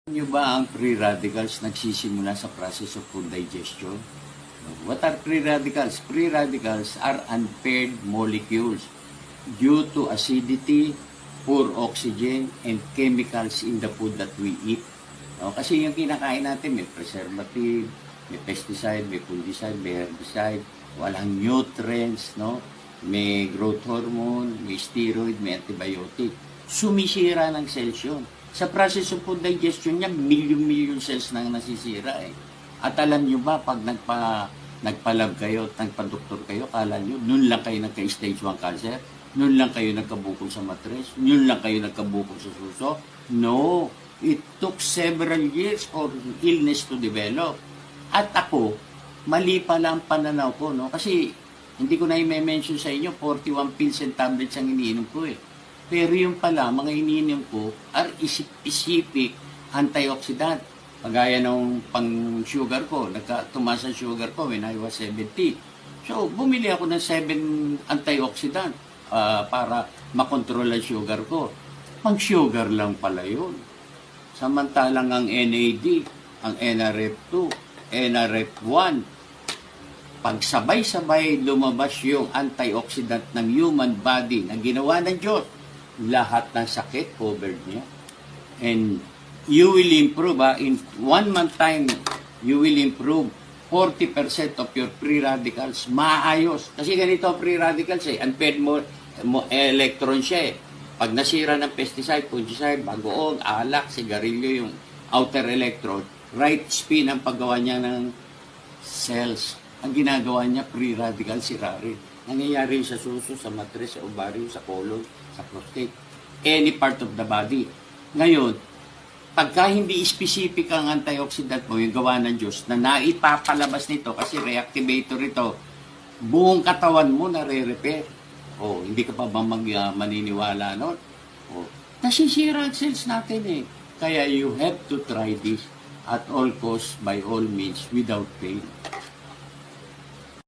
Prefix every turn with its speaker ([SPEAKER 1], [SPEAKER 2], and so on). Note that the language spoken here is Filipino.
[SPEAKER 1] Nyo ba ang free radicals nagsisimula sa process of food digestion? What are free radicals? Free radicals are unpaired molecules due to acidity, poor oxygen, and chemicals in the food that we eat. No? Kasi yung kinakain natin, may preservative, may pesticide, may fungicide, may herbicide, walang nutrients, no? May growth hormone, may steroid, may antibiotic. Sumisira ng cells yun. Sa process of food digestion niya, million cells nang nasisira eh. At alam nyo ba, pag nagpa-lab kayo at nagpa-doktor kayo, kala nyo, nun lang kayo nagka-stage 1 cancer? Nun lang kayo nagkabukol sa matres? Nun lang kayo nagkabukol sa suso? No. It took several years for illness to develop. At ako, mali pala ang pananaw ko, no? Kasi hindi ko na i-mention sa inyo, 41 pills and tablets ang iniinom ko eh. Pero yung pala, mga iniinom ko are specific antioxidant. Pagaya nung pang-sugar ko, tumaas ang sugar ko when I was 70. So, bumili ako ng 7 antioxidant para makontrol ang sugar ko. Pang-sugar lang pala yun. Samantalang ang NAD, ang NRF2, NRF1, pag sabay-sabay lumabas yung antioxidant ng human body na ginawa ng Diyos, lahat ng sakit covered niya. And you will improve, in 1 month time, you will improve 40% of your free radicals. Maayos. Kasi ganito ang free radicals eh. Unpaired electron siya eh. Pag nasira ng pesticide, fungicide, bagoong, alak, sigarilyo, yung outer electrode, right spin ang paggawa niya ng cells. Ang ginagawa niya, free radical sira rin. Nangyayari sa suso, sa matres, sa ovaryo, sa colon, sa prostate, any part of the body. Ngayon, pagka hindi specific ang antioxidant mo, yung gawa ng Diyos, na naipapalabas nito, kasi reactivator ito, buong katawan mo nare-repair. O, hindi ka pa ba maniniwala nun? O, nasisira ang cells natin eh. Kaya you have to try this at all costs, by all means, without pain.